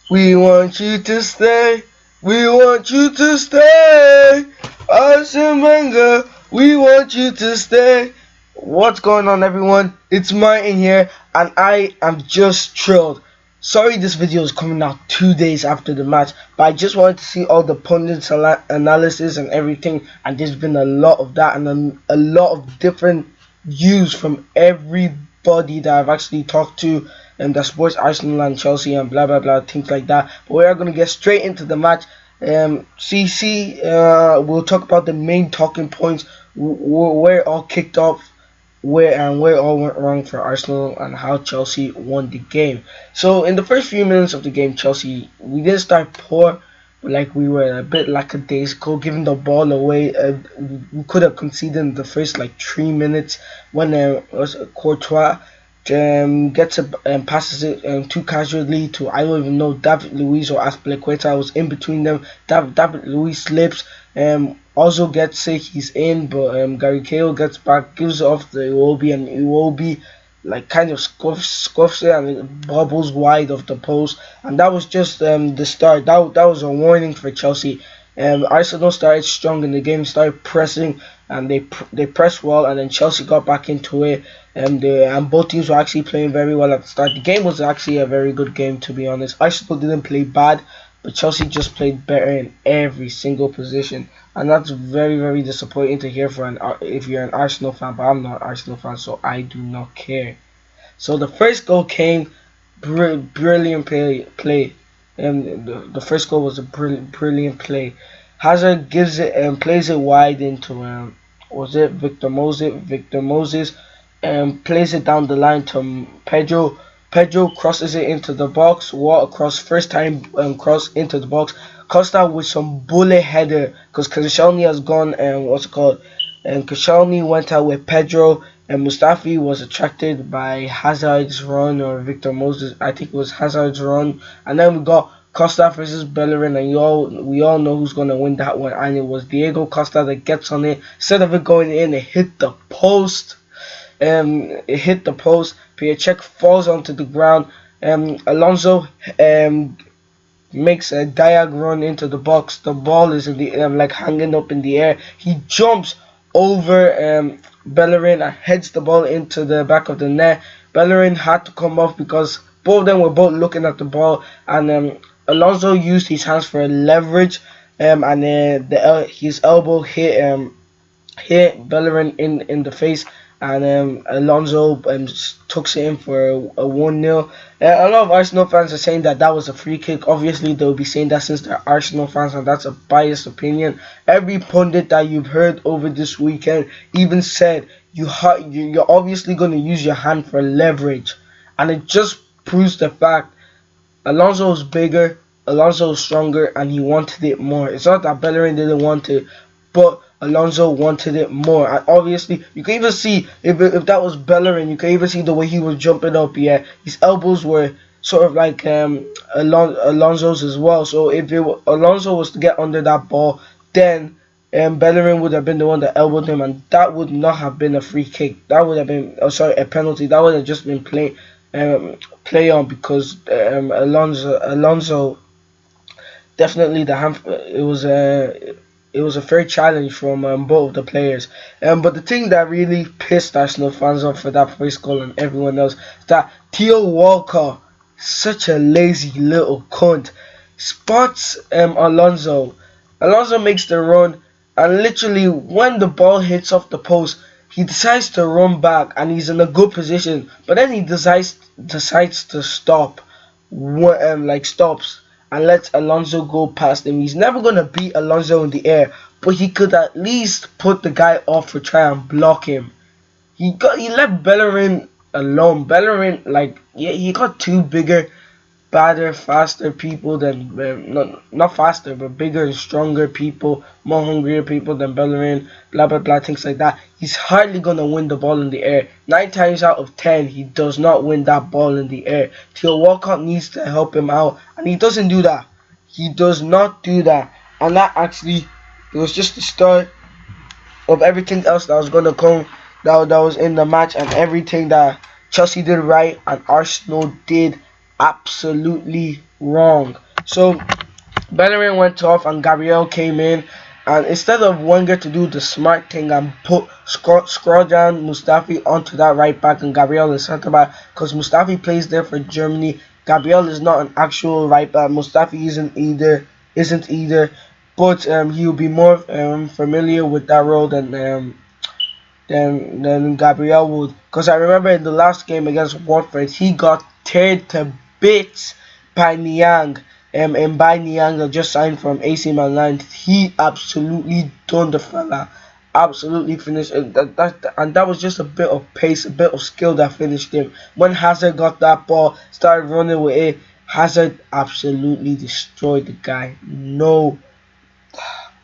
We want you to stay. We want you to stay. Arsene Wenger, we want you to stay. What's going on, everyone? It's Martin here, and I am just thrilled. Sorry this video is coming out 2 days after the match, but I just wanted to see all the pundits analysis and everything, and there's been a lot of that and a lot of different views from everybody that I've actually talked to, and that supports Arsenal and Chelsea and blah blah blah, things like that. But we are going to get straight into the match. We'll talk about the main talking points, where it all kicked off, where it all went wrong for Arsenal, and how Chelsea won the game. So in the first few minutes of the game, Chelsea, we didn't start poor, but like we were a bit lackadaisical, giving the ball away. We could have conceded in the first like 3 minutes when Courtois gets it and passes it too casually to, I don't even know, David Luiz or Aspilicueta. I was in between them. David Luiz slips, also gets sick, he's in, but Gary Cahill gets back, gives it off the Iwobi, and Iwobi like kind of scuffs it, and it bobbles wide of the post, and that was just the start. That was a warning for Chelsea. Arsenal started strong in the game, started pressing, and they pressed well, and then Chelsea got back into it, and both teams were actually playing very well at the start. The game was actually a very good game, to be honest. Arsenal didn't play bad, but Chelsea just played better in every single position, and that's very, very disappointing to hear for if you're an Arsenal fan. But I'm not an Arsenal fan, so I do not care. So the first goal came, brilliant play. The first goal was a brilliant play. Hazard gives it and plays it wide into was it Victor Moses? Victor Moses plays it down the line to Pedro. Pedro crosses it into the box. Walk across, first time cross into the box. Costa with some bullet header, because Koscielny has gone, and Koscielny went out with Pedro, and Mustafi was attracted by Hazard's run, or Victor Moses, I think it was Hazard's run, and then we got Costa versus Bellerin, and we all know who's gonna win that one, and it was Diego Costa that gets on it. Instead of it going in, it hit the post. It hit the post. Piaczek falls onto the ground. Alonso makes a diag run into the box. The ball is in the like hanging up in the air. He jumps over Bellerin and heads the ball into the back of the net. Bellerin had to come off because both of them were both looking at the ball, and Alonso used his hands for leverage, and his elbow hit Bellerin in the face, and Alonso took it in for a 1-0. A lot of Arsenal fans are saying that was a free kick. Obviously, they'll be saying that since they're Arsenal fans, and that's a biased opinion. Every pundit that you've heard over this weekend even said you're obviously going to use your hand for leverage, and it just proves the fact Alonso is bigger, Alonso is stronger, and he wanted it more. It's not that Bellerin didn't want it, but Alonso wanted it more. And obviously, you can even see, if that was Bellerin, you can even see the way he was jumping up. Yeah, his elbows were sort of like Alonso's as well. So if Alonso was to get under that ball, then Bellerin would have been the one that elbowed him, and that would not have been a free kick. That would have been, a penalty. That would have just been play on, because Alonso definitely it was a fair challenge from both of the players. But the thing that really pissed Arsenal fans off for that first goal and everyone else is that Theo Walcott, such a lazy little cunt, spots Alonso. Alonso makes the run, and literally when the ball hits off the post, he decides to run back, and he's in a good position, but then he decides to stop, stops and lets Alonso go past him. He's never gonna beat Alonso in the air, but he could at least put the guy off or try and block him. He left Bellerin alone. Bellerin, he got two bigger, badder, faster people than not faster, but bigger and stronger people, more hungrier people than Bellerin, blah blah blah, things like that. He's hardly gonna win the ball in the air. 9 times out of 10, he does not win that ball in the air. Theo Walcott needs to help him out, and he doesn't do that. He does not do that, and that actually, it was just the start of everything else that was gonna come. That was in the match, and everything that Chelsea did right and Arsenal did absolutely wrong. So Bellerin went off and Gabriel came in, and instead of Wenger to do the smart thing and put scroll down Mustafi onto that right back and Gabriel is centre back, because Mustafi plays there for Germany. Gabriel is not an actual right back. Mustafi isn't either, but he'll be more familiar with that role than Gabriel would. Because I remember in the last game against Watford, he got teared to bits by Niang. And by Niang, that just signed from AC Milan, he absolutely done the fella. Absolutely finished. And that was just a bit of pace, a bit of skill that finished him. When Hazard got that ball, started running with it, Hazard absolutely destroyed the guy. No,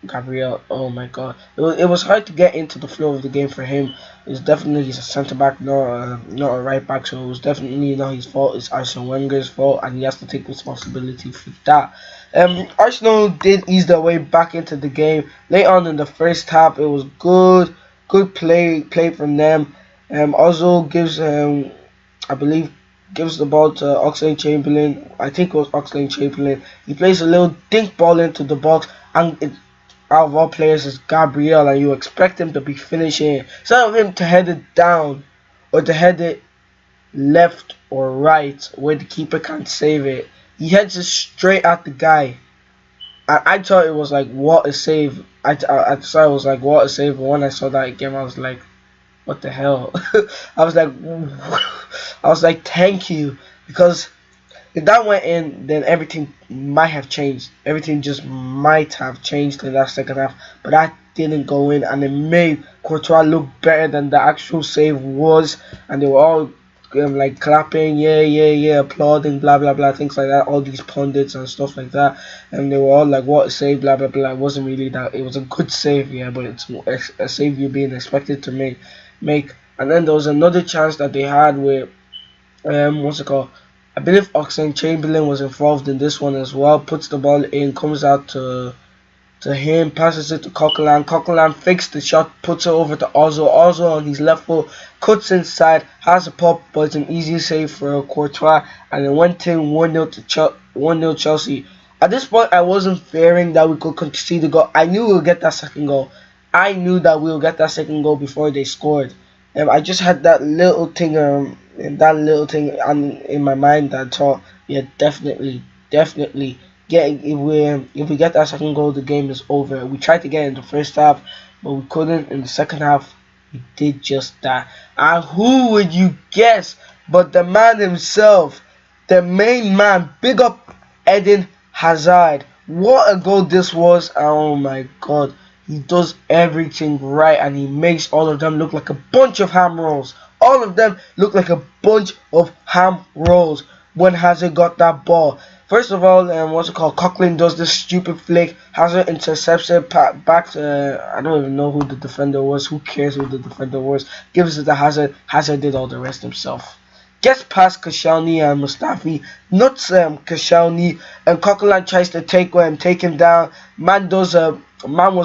Gabriel, oh my god, it was hard to get into the flow of the game for him. He's a centre back, not a right back, so it was definitely not his fault. It's Arsene Wenger's fault, and he has to take responsibility for that. Arsenal did ease their way back into the game late on in the first half. It was good play from them. Also gives I believe gives the ball to Oxlade-Chamberlain. I think it was Oxlade-Chamberlain. He plays a little dink ball into the box, and out of all players is Gabriel, and you expect him to be finishing. Instead of him to head it down or to head it left or right where the keeper can't save it, he heads it straight at the guy. I thought it was like, what a save. I thought it was like, what a save. But when I saw that game, I was like, what the hell? I was like, thank you, because if that went in, then everything might have changed. Everything just might have changed in that second half. But that didn't go in, and it made Courtois look better than the actual save was. And they were all like clapping, yeah, applauding, blah blah blah, things like that. All these pundits and stuff like that, and they were all like, "What a save, blah blah blah." It wasn't really that. It was a good save, yeah, but it's a save you're being expected to make. And then there was another chance that they had with what's it called? I believe Oxlade-Chamberlain was involved in this one as well. Puts the ball in, comes out to him, passes it to Coquelin. Coquelin fakes the shot, puts it over to Ozil. Ozil on his left foot, cuts inside, has a pop, but it's an easy save for Courtois, and it went in 1-0 Chelsea. At this point, I wasn't fearing that we could concede the goal. I knew we would get that second goal. I knew that we would get that second goal before they scored. I just had that little thing in my mind that thought, yeah, definitely, if we get that second goal, the game is over. We tried to get in the first half, but we couldn't. In the second half, we did just that. And who would you guess but the man himself, the main man? Big up Eden Hazard. What a goal this was. Oh my god. He does everything right, and he makes all of them look like a bunch of ham rolls. All of them look like a bunch of ham rolls when Hazard got that ball. First of all, Coquelin does this stupid flick. Hazard intercepts it back to, I don't even know who the defender was. Who cares who the defender was? Gives it to Hazard. Hazard did all the rest himself. Gets past Koscielny and Mustafi, nuts Koscielny, and Coquelin tries to take him down. Man was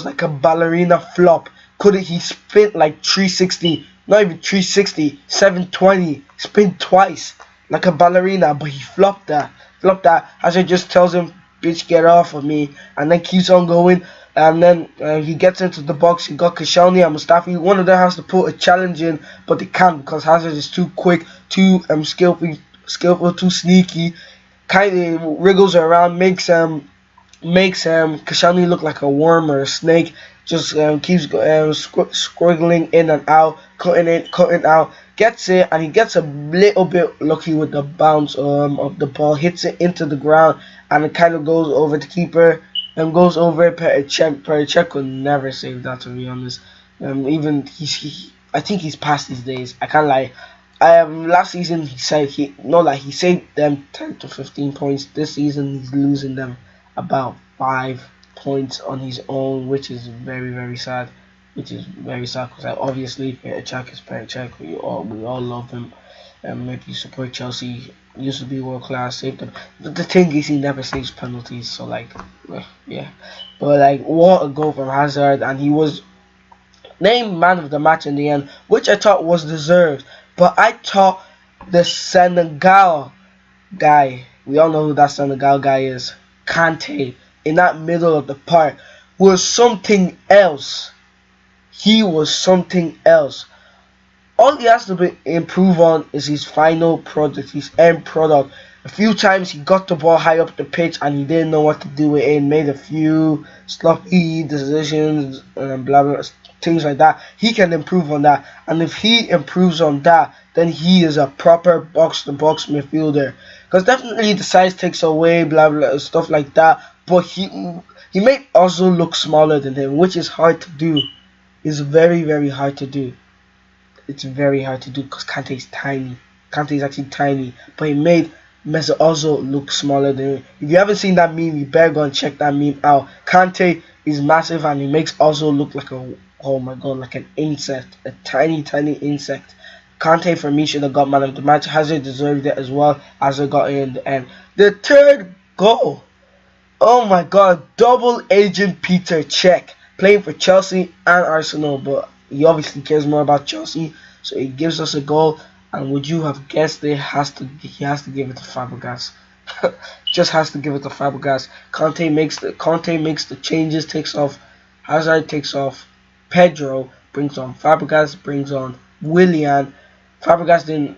like a ballerina flop. He spin like 360, not even 360, 720, spin twice like a ballerina, but he flopped that. Hazard just tells him, bitch, get off of me, and then keeps on going. And then he gets into the box. He got Koscielny and Mustafi. One of them has to put a challenge in, but they can't because Hazard is too quick, too skillful, too sneaky. Kind of wriggles around, makes Koscielny look like a worm or a snake. Just keeps squiggling in and out, cutting out. Gets it, and he gets a little bit lucky with the bounce of the ball. Hits it into the ground, and it kind of goes over the keeper. And goes over Pericek could never save that, to be honest. I think he's past his days. I can't lie. Last season he saved them 10 to 15 points. This season he's losing them about 5 points on his own, which is very, very sad. Because obviously Pericek is Pericek. We all love him. Maybe support Chelsea. Used to be world class. Saved them. The thing is, he never saves penalties. So yeah. But what a goal from Hazard, and he was named man of the match in the end, which I thought was deserved. But I thought the Senegal guy. We all know who that Senegal guy is. Kante in that middle of the park was something else. He was something else. All he has to improve on is his final product, his end product. A few times he got the ball high up the pitch and he didn't know what to do with it and made a few sloppy decisions and blah blah things like that. He can improve on that, and if he improves on that, then he is a proper box to box midfielder. Because definitely the size takes away blah blah stuff like that, but he made Ozil look smaller than him, which is hard to do. It's very hard to do. It's very hard to do because Kante is tiny. Kante is actually tiny, but he made Mesut Ozil look smaller than him. If you haven't seen that meme, you better go and check that meme out. Kante is massive and he makes Ozil look like a, oh my god, like an insect, a tiny insect. Kante for me should have got man of the match. Hazard deserved it as well. Hazard got it in the end. The third goal, oh my god, double agent Peter Cech playing for Chelsea and Arsenal, but he obviously cares more about Chelsea, so he gives us a goal. And would you have guessed he has to give it to Fabregas. Just has to give it to Fabregas. Conte makes the changes, takes off Hazard, takes off Pedro, brings on Fabregas, brings on Willian. Fabregas didn't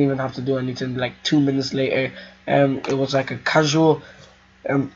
even have to do anything. Like 2 minutes later, it was like a casual who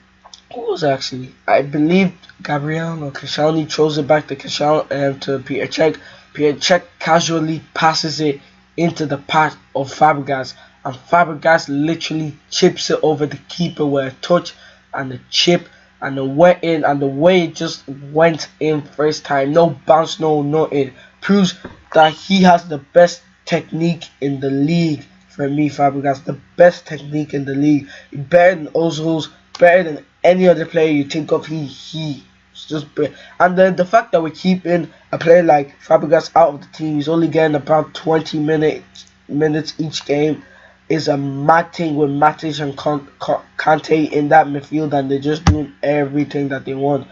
was actually? I believe Gabriel or Koscielny throws it back to to Peter Cech. Peter Cech casually passes it into the path of Fabregas, and Fabregas literally chips it over the keeper with a touch and a chip, and it went in, and the way it just went in first time, no bounce, no nothing, proves that he has the best technique in the league. For me, Fabregas, the best technique in the league, better than Ozil's, better than any other player you think of. He's just brilliant. And then the fact that we're keeping a player like Fabregas out of the team, he's only getting about 20 minutes each game, is a mad thing with Matic and Kante in that midfield, and they're just doing everything that they want.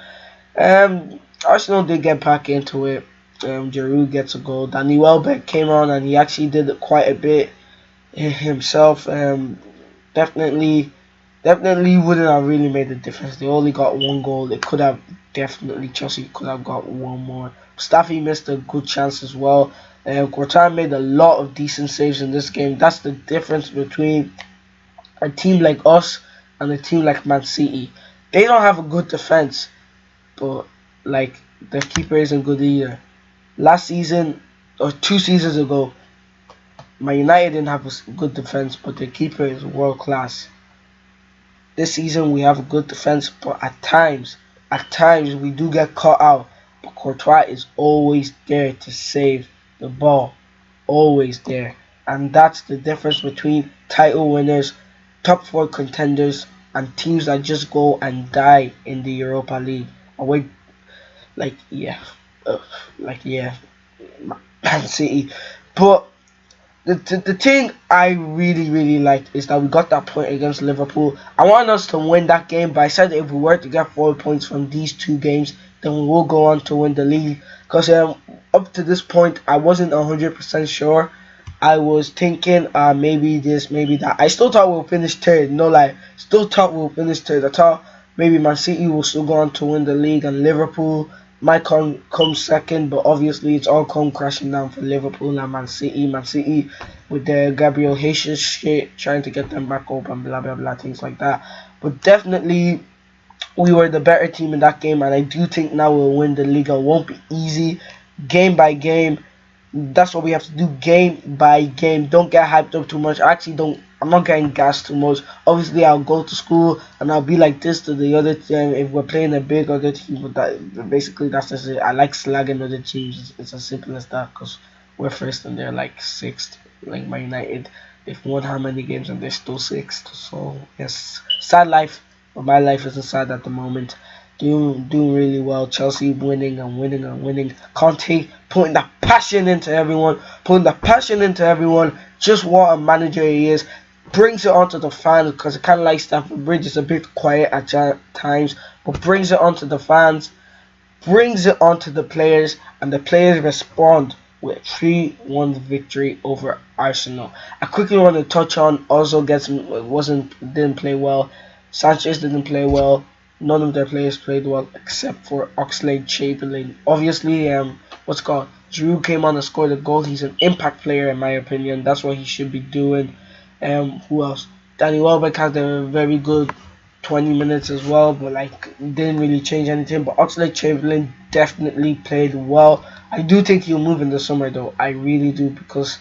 Arsenal did get back into it. Giroud gets a goal. Danny Welbeck came on and he actually did quite a bit himself. Definitely wouldn't have really made a difference. They only got one goal. They could have Chelsea could have got one more. Mustafi missed a good chance as well. Courtois made a lot of decent saves in this game. That's the difference between a team like us and a team like Man City. They don't have a good defense, but like the keeper isn't good either. Last season or 2 seasons ago, Man United didn't have a good defense, but the keeper is world class. This season we have a good defense, but at times we do get caught out. But Courtois is always there to save the ball, always there, and that's the difference between title winners, top 4 contenders, and teams that just go and die in the Europa League. Away, Man City, but. The thing I really liked is that we got that point against Liverpool. I want us to win that game, but I said if we were to get 4 points from these 2 games, then we will go on to win the league. Because up to this point, I wasn't 100% sure. I was thinking maybe this, maybe that. I still thought we'll finish third. No lie, still thought we'll finish third. I thought maybe Man City will still go on to win the league, and Liverpool might come second, but obviously it's all come crashing down for Liverpool and Man City. Man City with their Gabriel Jesus shit, trying to get them back up and blah blah blah, things like that. But definitely we were the better team in that game, and I do think now we'll win the league. It won't be easy, game by game. That's what we have to do, game by game. Don't get hyped up too much. I'm not getting gassed too much. Obviously, I'll go to school and I'll be like this to the other team if we're playing a big other team. But that's just it. I like slagging other teams. It's as simple as that, because we're first and they're like 6th. Like Man United, they've won how many games and they're still 6th. So yes, sad life, but my life isn't sad at the moment. Doing really well. Chelsea winning and winning. Conte putting the passion into everyone. Just what a manager he is. Brings it onto the fans, because it kind of like Stamford Bridge. It's a bit quiet at times, but brings it onto the fans, brings it onto the players, and the players respond. with 3-1 victory over Arsenal. I quickly want to touch on also didn't play well. Sanchez didn't play well. None of their players played well except for Oxlade-Chamberlain. Obviously, what's it called? Giroud came on and scored a goal. He's an impact player in my opinion. That's what he should be doing. Who else? Danny Welbeck had a very good 20 minutes as well, but like didn't really change anything. But Oxlade-Chamberlain definitely played well. I do think he'll move in the summer though. I really do, because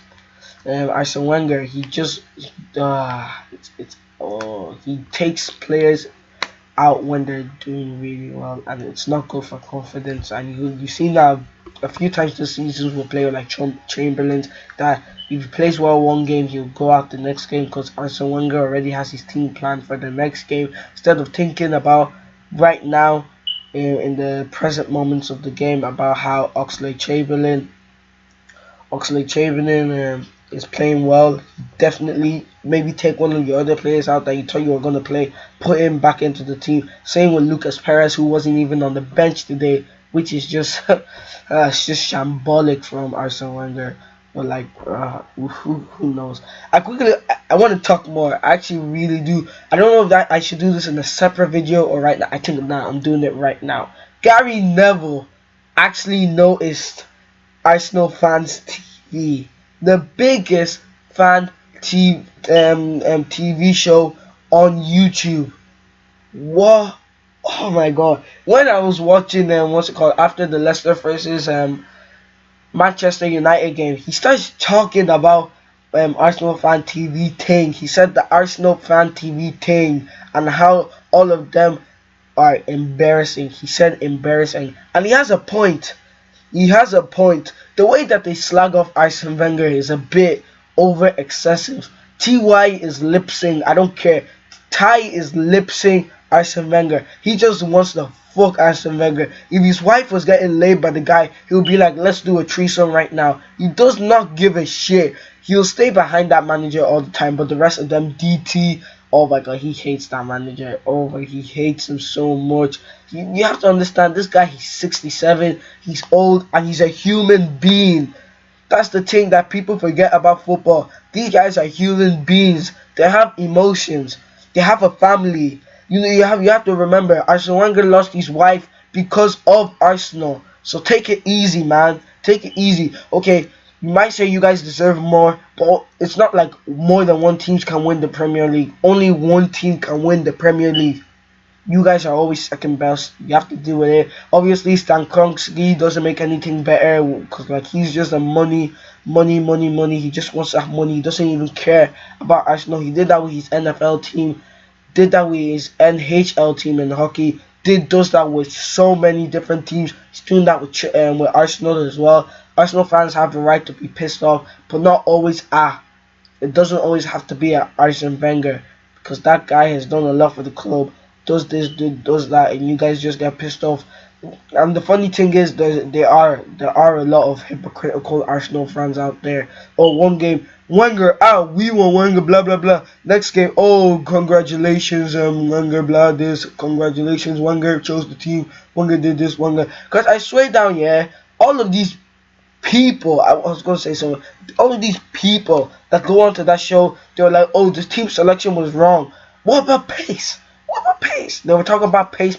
Arsene Wenger, he takes players out when they're doing really well, and it's not good for confidence. And you've seen that a few times this season with players like Chamberlain, that if he plays well one game, he'll go out the next game because Arsene Wenger already has his team planned for the next game, instead of thinking about right now in the present moments of the game about how Oxlade-Chamberlain is playing well. Definitely maybe take one of your other players out that you thought you were going to play, put him back into the team. Same with Lucas Perez, who wasn't even on the bench today, which is just it's just shambolic from Arsene Wenger. But like, who knows? I want to talk more. I actually really do. I don't know if that I should do this in a separate video or right now. I think now I'm doing it right now. Gary Neville actually noticed Arsenal fans TV, the biggest TV show on YouTube. What? Oh my god! When I was watching what's it called, after the Leicester versus Manchester United game, he starts talking about Arsenal fan TV thing. He said the Arsenal fan TV thing and how all of them are embarrassing. He said embarrassing, and he has a point. He has a point. The way that they slag off Arsene Wenger is a bit over excessive. TY is lip sync. I don't care. Ty is lip sync Arsene Wenger. He just wants to fuck Arsene Wenger. If his wife was getting laid by the guy, he'll be like, let's do a threesome right now. He does not give a shit. He'll stay behind that manager all the time, but the rest of them, DT, oh my god, he hates that manager. Oh my, he hates him so much. You have to understand, this guy, he's 67, he's old, and he's a human being. That's the thing that people forget about football. These guys are human beings. They have emotions. They have a family. You have to remember, Arsene Wenger lost his wife because of Arsenal. So take it easy, man. Take it easy. Okay, you might say you guys deserve more, but it's not like more than one team can win the Premier League. Only one team can win the Premier League. You guys are always second best. You have to deal with it. Obviously, Stan Kroenke doesn't make anything better because like he's just a money. He just wants to have money. He doesn't even care about Arsenal. He did that with his NFL team. Did that with his NHL team in hockey. Does that with so many different teams. He's doing that with Arsenal as well. Arsenal fans have the right to be pissed off, but not always it doesn't always have to be at Arsene Wenger, because that guy has done a lot for the club. Does this, does that, and you guys just get pissed off. And the funny thing is, there are a lot of hypocritical Arsenal fans out there. Oh, one game, Wenger out, we want Wenger, blah blah blah. Next game, oh, congratulations, Wenger, blah this, congratulations, Wenger chose the team, Wenger did this, Wenger. Because I swear down, yeah, all of these people, I was gonna say so, all of these people that go onto that show, they're like, oh, this team selection was wrong. What about pace? What about pace? They were talking about pace.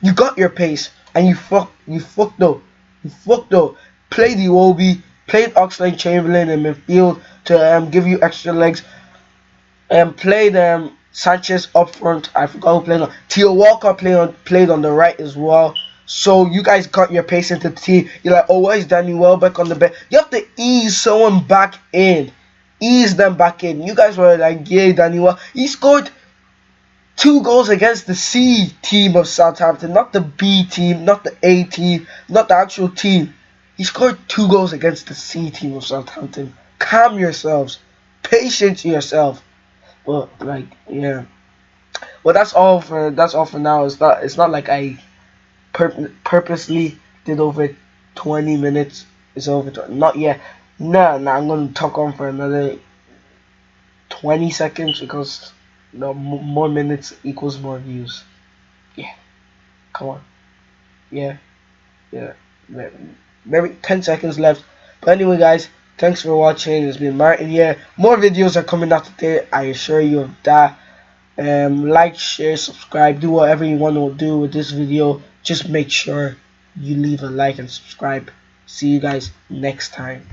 You got your pace, and you fucked though. Played Iwobi, played Oxlade-Chamberlain in midfield to give you extra legs, and played Sanchez up front. I forgot who played on. Theo Walcott played on the right as well. So you guys got your pace into the team. You're like, oh, why is Danny Welbeck on the bench? You have to ease someone back in. Ease them back in. You guys were like, yeah, Danny Welbeck. He scored 2 goals against the C team of Southampton, not the B team, not the A team, not the actual team. He scored 2 goals against the C team of Southampton. Calm yourselves. Patience yourself. Well, like, yeah. Well, that's all for now. It's not like I purposely did over 20 minutes. It's over. Not yet. Nah, I'm gonna talk on for another 20 seconds because more minutes equals more views. Yeah, come on. Yeah. Maybe 10 seconds left. But anyway, guys, thanks for watching. It's been Martin here. More videos are coming out today, I assure you of that. Like, share, subscribe, do whatever you want to do with this video. Just make sure you leave a like and subscribe. See you guys next time.